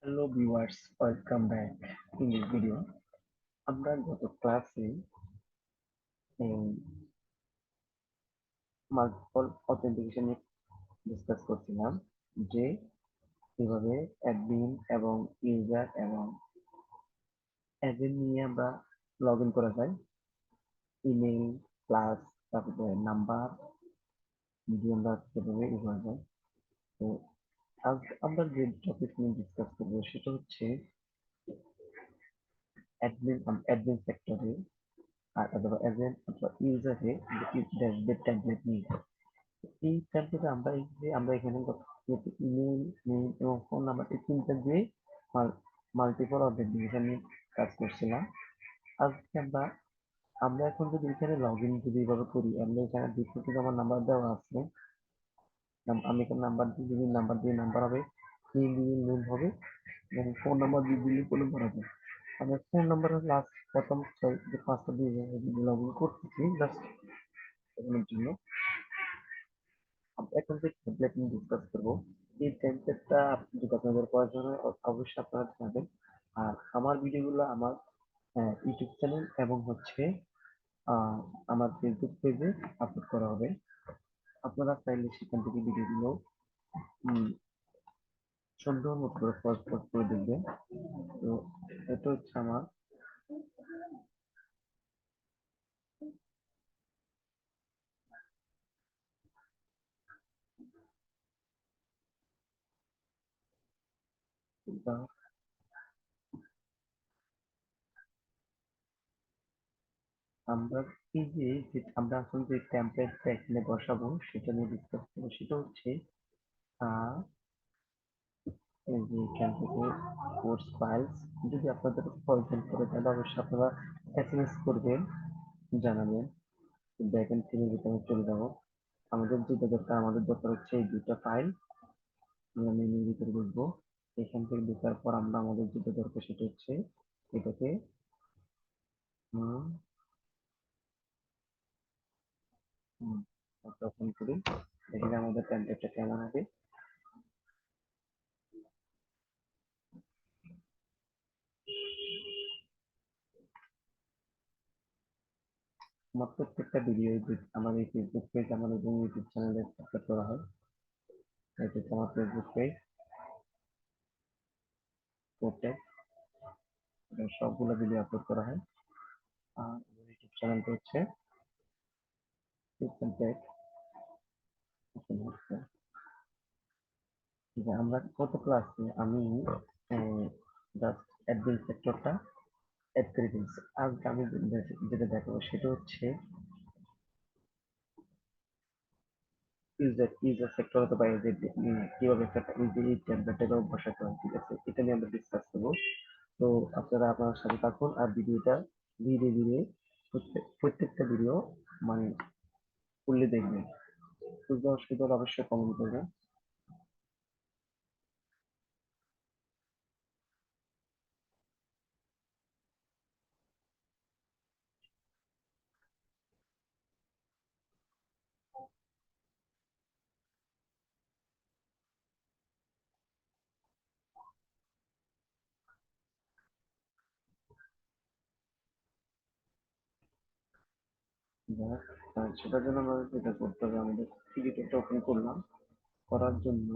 Hello viewers, welcome back in this video. আমরা গত ক্লাসে মাল্টিপল অথেন্টিকেশন ডিসকাস করছিলাম যে কিভাবে অ্যাডমিন এবং ইউজার এবং এজেন্ট নিয়ে আমরা লগ ইন করা যায়, ইমেল প্লাস তারপরে নাম্বার দিয়ে আমরা কিভাবে ই করা যায়। তো আজ আমরা যে টপিক নিয়ে ডিসকাস করবো সেটা হচ্ছে অ্যাডমিন সেক্টরে আর অথবা এজেন্ট অথবা ইউজারে ড্যাশবোর্ড টেমপ্লেট নিয়ে। এই টেমপ্লেটে আমরা এখানে ইমেল নেম এবং ফোন নাম্বার এই তিনটা দিয়ে মাল্টিপল অথেন্টিকেশন নিয়ে কাজ করছিলাম। আজকে আমরা এখন যদি এখানে লগ ইন যদি এইভাবে করি, আমরা এখানে দেখতে কিন্তু আমার নাম্বার দেওয়া আছে। আমি এখানে নাম্বার দিয়ে নাম্বার হবে, ইমেল নেম হবে এবং ফোন নাম্বার দিয়ে দিলে কোনো করা যায়। আমার ফোন নাম্বার লাস্ট প্রথম যে পাঁচটা দিয়ে লগ ইন করতেছি জাস্ট এখানের জন্য। আমরা এখন যে টেমপ্লেট নিয়ে ডিসকাস করবো, এই টেমপ্লেটটা যদি আপনাদের প্রয়োজন হয় অবশ্যই আপনারা জানাবেন। আর আমার ভিডিওগুলো আমার ইউটিউব চ্যানেল এবং হচ্ছে আমার ফেসবুক পেজে আপলোড করা হবে। আপনারা চাইলে সেখান থেকে ভিডিওগুলো সুন্দর মতো করে পজ করে দেখবেন। তো এটা হচ্ছে আমার আমরা আমরা এখন যে টেমপ্লেটটা এখানে বসাবো সেটা নিয়ে ডিসকাস করবো। সেটা হচ্ছে আহ এই যে এখান থেকে কোর্স ফাইলস যদি আপনাদের প্রয়োজন পড়ে তাহলে অবশ্যই আপনারা এসএমএস করবেন, জানাবেন। ব্যাকএন্ড থেকে যেটা আমি চলে যাবো, আমাদের দরকার হচ্ছে এই দুটো ফাইল। আমরা মেনুর ভিতরে দেখবো, এখান থেকে ঢোকার পর আমরা আমাদের যেটা দরকার সেটা হচ্ছে এটাকে ওপেন করি। এখানে আমাদের টেমপ্লেটটা কেমন হবে। আমার প্রত্যেকটা ভিডিও আমার এই ফেসবুক পেজ আমার এবং ইউটিউব চ্যানেলে আপলোড করা হয়। এটা হচ্ছে আমার ফেসবুক পেজ, প্রত্যেক সবগুলো ভিডিও আপলোড করা হয়। আর ইউটিউব চ্যানেলটা হচ্ছে টেমপ্লেট। আমরা গত ক্লাসে আমি জাস্ট অ্যাডমিন সেক্টরটা অ্যাড করে দিয়েছি। আজকে আমি যেটা দেখাবো সেটা হচ্ছে ইউজার সেক্টর অথবা কিভাবে একটা এই টেমপ্লেটটাকেও বসাতে হয়। ঠিক আছে, এটা নিয়ে আমরা ডিসকাস করবো। তো আপনারা আপনার সাথে থাকুন আর ভিডিওটা ধীরে ধীরে প্রত্যেকটা ভিডিও মানে ফুললি দেখবেন। বুঝতে অসুবিধা হলে অবশ্যই কমেন্ট করবেন। সেটার জন্য আমাদের যেটা করতে হবে, আমাদের টিকিটটা ওপেন করলাম। করার জন্য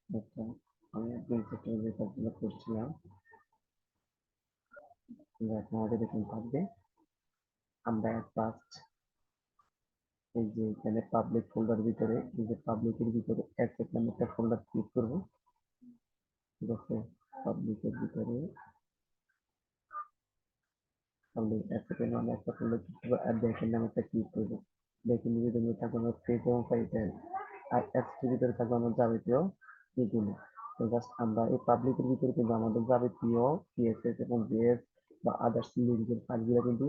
একটা আমি একদিন সেক্টরে যে কাজগুলো করছিলাম এখন আমাদের এখানে থাকবে। আমরা ফার্স্ট এই যে এখানে পাবলিক ফোল্ডার ভিতরে এই যে পাবলিকের ভিতরে অ্যাসেট নামে একটা ফোল্ডার ক্লিক করবো। ঠিক আছে, পাবলিকের ভিতরে পাবলিক অ্যাসেটের নামে একটা ফোল্ডার ক্লিক করবো আর ব্যাকের নামে একটা ক্লিক করবো। ব্যাকের ভিতরে থাকবে আমার পেজ এবং ফাইল আর অ্যাপসটির ভিতরে থাকবে আমার যাবতীয় এগুলো। তো জাস্ট আমরা এই পাবলিকের ভিতরে কিন্তু আমাদের যাবতীয় সিএসএস এবং জেএস বা আদার্স লিঙ্কের ফাইলগুলো কিন্তু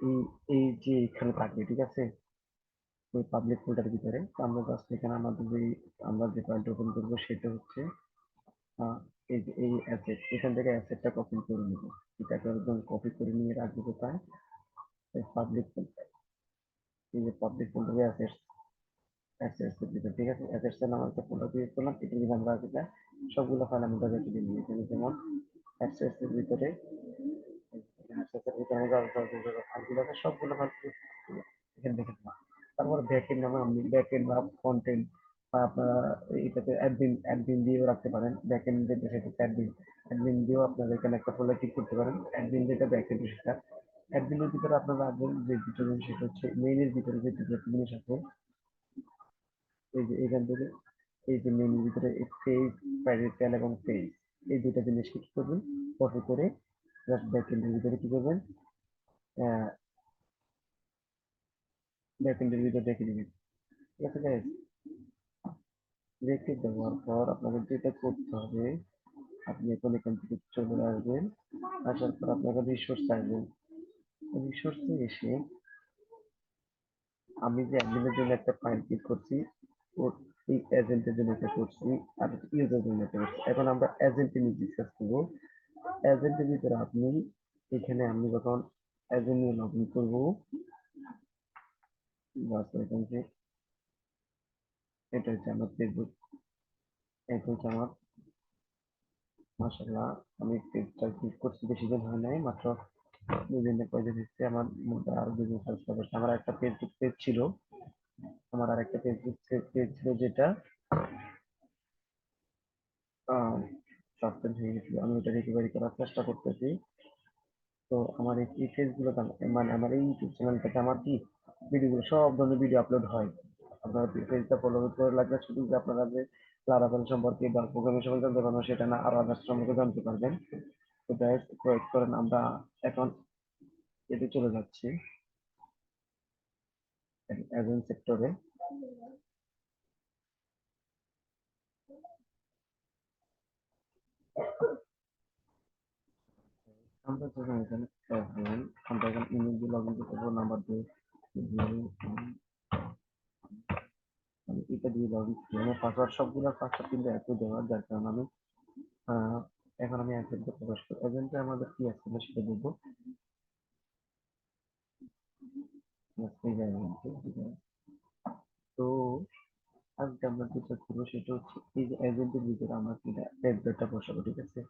এই এই যে এখানে থাকবে। ঠিক আছে, ওই পাবলিক ফোল্ডার ভিতরে। তো আমরা জাস্ট এখানে আমরা যে ফাইলটা ওপেন করবো সেটা হচ্ছে এই যে এই অ্যাসেট, এখান থেকে অ্যাসেটটা কপি করে নিব। এটাকে একদম কপি করে নিয়ে রাখবো কোথায়? Public folder. এই যে পাবলিক ফোল্ডারে অ্যাসেটস, অ্যাসেটস এর ভিতরে, ঠিক আছে? অ্যাসেটস এর নাম একটা ফোল্ডার ক্রিয়েট করলাম। এটা যদি আমরা আগে সবগুলো ফাইল আমি রেখে দিই। এখানে যেমন অ্যাসেটস এর ভিতরে, অ্যাসেটস এর ভিতরে আমি ফাইলগুলো আছে, সবগুলো ফাইল এখানে দেখে দিলাম। তারপর ব্যাকএন্ড নামে আপনি ব্যাকএন্ড বা ফ্রন্ট-এন্ড বা আপনারা এটাতে অ্যাডমিন দিয়েও রাখতে পারেন। ব্যাকএন্ড যেটা সেটা অ্যাডমিন, অ্যাডমিন দিয়েও আপনারা এখানে একটা ফোল্ডার ক্রিয়েট করতে পারেন। অ্যাডমিন যেটা ব্যাকএন্ড সেটা অ্যাডমিনের ভিতরে আপনারা রাখবেন যে দুটো জিনিস, সেটা হচ্ছে মেইলের ভিতরে যে দুটো জিনিস আছে। এই যে এখান থেকে এই যে মেইলের ভিতরে পেজ, প্রাইভেট টেল এবং পেজ, এই দুটো জিনিসকে কি করবেন? কপি করে জাস্ট ব্যাকএন্ডের ভিতরে কি করবেন? ব্যাকএন্ডের ভিতরে রেখে দিবেন। ঠিক আছে গাইস? রেখে দেওয়ার পর আপনাদের যেটা করতে হবে, আপনি এখন এখান থেকে চলে আসবেন। আসার পর আপনাকে রিসোর্স চাইবেন। রিসোর্সে এসে আমি যে অ্যাডমিনের জন্য একটা ফাইল ক্রিয়েট করছি, ওর এই এজেন্টের জন্য একটা করছি, আর ইউজার জন্য একটা করছি। এখন আমরা এজেন্টে নিয়ে ডিসকাস করবো। এজেন্টের ভিতরে আপনি এখানে আমি যখন এজেন্ট নিয়ে লগ ইন করবো, বাস এখান থেকে এটা হচ্ছে আমার ফেসবুক, এটা হচ্ছে আমার, মাশাআল্লাহ আমি পেজটা ক্লিক করছি, বেশি দিন হয় নাই, মাত্র 2 দিনে পয়সা দিচ্ছে। আমার মধ্যে আরো 2 জন সাবস্ক্রাইবার। আমার একটা ফেসবুক পেজ ছিল, আমার আর একটা ফেসবুক পেজ ছিল যেটা সাসপেন্ড হয়ে গেছিল। আমি ওটা রিকভারি করার চেষ্টা করতেছি। তো আমার এই পেজগুলো, মানে আমার এই ইউটিউব চ্যানেল থেকে আমার কি ভিডিওগুলো, সব ধরনের ভিডিও আপলোড হয়। আপনারা পেজটা ফলো করে লাগবে, শুধু যে আপনারা যে লারাভেল সম্পর্কে বা প্রোগ্রামিং সম্পর্কে জানতে পারবেন সেটা না, আরো আদার্স সম্পর্কে জানতে পারবেন। তো গাইস ওয়েট করেন, আমরা এখন এতে চলে যাচ্ছি এজেন্ট সেক্টরে। আমরা যখন এখানে আসবেন, আমরা এখন ইমেল দিয়ে লগ ইন করতে পারবো, নাম্বার দিয়ে আমি এটা দিয়ে লগ ইন করবো। আমার পাসওয়ার্ড, সবগুলো পাসওয়ার্ড কিন্তু একই দেওয়া, যার কারণে আমি আহ, এখন আমি এজেন্টে প্রবেশ করি। এজেন্টে আমাদের কি আছে না সেটা দেবো। তো আজকে আমরা যেটা করবো সেটা হচ্ছে এই যে এজেন্টের ভিতরে আমরা টেমপ্লেটটা বসাবো, ঠিক আছে?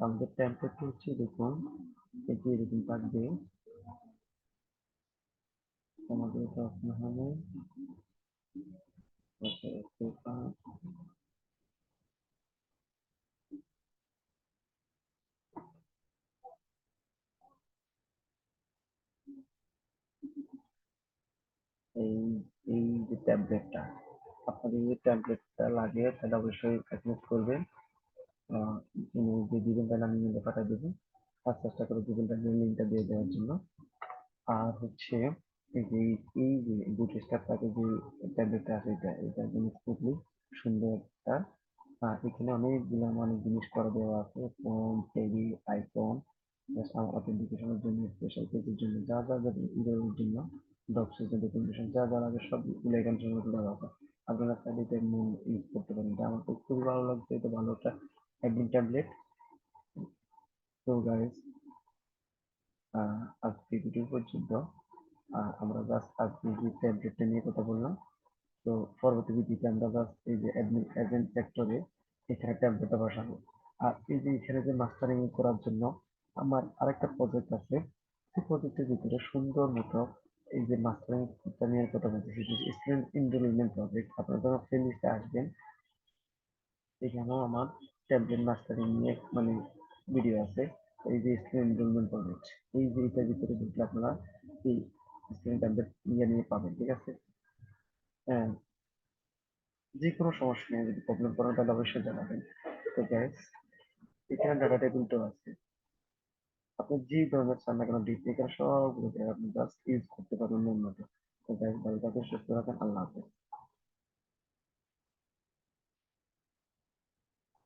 আমাদের টেমপ্লেটটা হচ্ছে দেখুন, এটি এরকম থাকবে। আমাদের এটা আপনার হবে এই এই যে ট্যাবলেটটা, আপনাদের যে ট্যাবলেটটা লাগে সেটা অবশ্যই অ্যাডমিট করবেন। তিনি যে দিবেন তাহলে আমি লিঙ্কটা পাঠিয়ে দেবো, আর চেষ্টা করে দিবেন তাহলে লিঙ্কটা দিয়ে দেওয়ার জন্য। আর হচ্ছে এই যে দুটো স্টেপ থাকে, যে ট্যাবলেটটা আছে, এটা এটা একদম স্মুথলি সুন্দর একটা, এখানে অনেক জিনিস করে দেওয়া আছে, ফোন, টেবি, আইফোন, আমার অথেন্টিকেশনের জন্য, স্পেশাল পেজের জন্য, যা যা যা ইউজারের জন্য, ডক্সের জন্য ডকুমেন্টেশন, যা যা লাগে সব এখানে সংগ্রহ দেওয়া আছে। আপনারা চাইলে এটা ইউজ করতে পারেন। এটা আমার খুবই ভালো লাগছে, এটা ভালো একটা অ্যাডমিন ট্যাবলেট। তো গাইস, আজকে ভিডিও পর্যন্ত। আমরা জাস্ট আজকে যে ট্যাবলেটটা নিয়ে কথা বললাম। তো পরবর্তী ভিডিওতে আমরা জাস্ট এই যে অ্যাডমিন এজেন্ট সেক্টরে এখানে ট্যাবলেটটা বসাবো। আর এই যে এখানে যে মাস্টারিং করার জন্য আমার আরেকটা প্রজেক্ট আছে, সেই প্রজেক্টের ভিতরে সুন্দর মতো এই যে মাস্টারিংটা নিয়ে কথা বলছি, সেটা স্টুডেন্ট এনরোলমেন্ট প্রজেক্ট। আপনারা যখন প্লে লিস্টে আসবেন, এখানেও আমার ট্যাবলেট মাস্টারিং নিয়ে মানে ভিডিও আছে। এই যে স্টুডেন্ট এনরোলমেন্ট প্রজেক্ট, এই যে এটার ভিতরে ঢুকলে আপনারা এই স্টুডেন্ট ট্যাবলেট নিয়ে নিয়ে পাবেন, ঠিক আছে? হ্যাঁ, যে কোনো সমস্যা নেই, যদি প্রবলেম করেন তাহলে অবশ্যই জানাবেন। তো গ্যাস, এখানে ডাটা টেবিলটাও আছে। আপনি যে ধরনের চান না কেন ডিপ, এখানে সবগুলো আপনি জাস্ট ইউজ করতে পারবেন মন মতো। তো গ্যাস, ভালো থাকুন, সুস্থ থাকেন, আল্লাহ হাফেজ।